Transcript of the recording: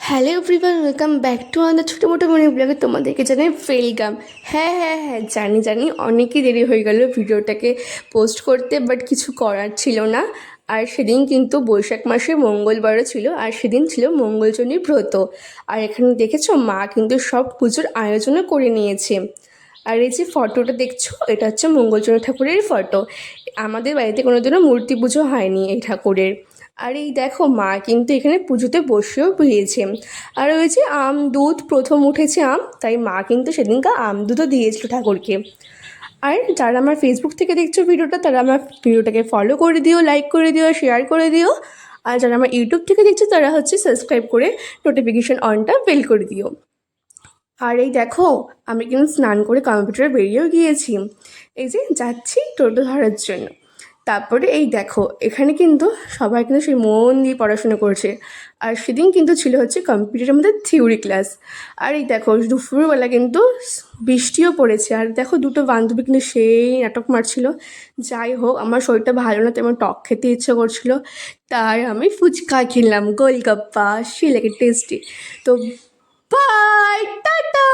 Hello everyone, welcome back to আমাদের ছোটো মোটো মনি ব্লগে। তোমাদেরকে জানাই ওয়েলকাম। হ্যাঁ, জানি অনেকই দেরি হয়ে গেল ভিডিওটাকে পোস্ট করতে, বাট কিছু করার ছিল না। আর সেদিন কিন্তু বৈশাখ মাসের মঙ্গলবারও ছিল, আর সেদিন ছিল মঙ্গলচণ্ডীর ব্রত। আর এখানে দেখেছো মা কিন্তু সব পুজোর আয়োজনও করে নিয়েছে। আর এই যে ফটোটা দেখছো, এটা হচ্ছে মঙ্গলচন্দ্র ঠাকুরের ফটো। আমাদের বাড়িতে কোনোদিনও মূর্তি পুজো হয়নি এই ঠাকুরের। আর এই দেখো মা কিন্তু এখানে পুজোতে বসেও পেয়েছে। আর ওই যে আম দুধ প্রথম উঠেছে আম, তাই মা কিন্তু সেদিনকার আম দুধও দিয়েছিল ঠাকুরকে। আর যারা আমার ফেসবুক থেকে দেখছো ভিডিওটা, তারা আমার ভিডিওটাকে ফলো করে দিও, লাইক করে দিও, শেয়ার করে দিও। আর যারা আমার ইউটিউব থেকে দেখছো, তারা হচ্ছে সাবস্ক্রাইব করে নোটিফিকেশান অনটা বেল করে দিও। আর এই দেখো আমি কিন্তু স্নান করে কম্পিউটারে বেরিয়েও গিয়েছি। এই যে যাচ্ছি টোটো ধরার জন্য। তারপরে এই দেখো এখানে কিন্তু সবাই কিন্তু সেই মন দিয়ে পড়াশোনা করছে। আর সেদিন কিন্তু ছিল হচ্ছে কম্পিউটারের মধ্যে থিওরি ক্লাস। আর এই দেখো দুপুরবেলা কিন্তু বৃষ্টিও পড়েছে। আর দেখো দুটো বান্ধবী কিন্তু সেই নাটক মারছিল। যাই হোক, আমার শরীরটা ভালো না, তেমন টক খেতে ইচ্ছে করছিল, তাই আমি ফুচকা খেলাম, গোলগাপ্পা, সেই লাগে টেস্টি। তো বাই, টাটা।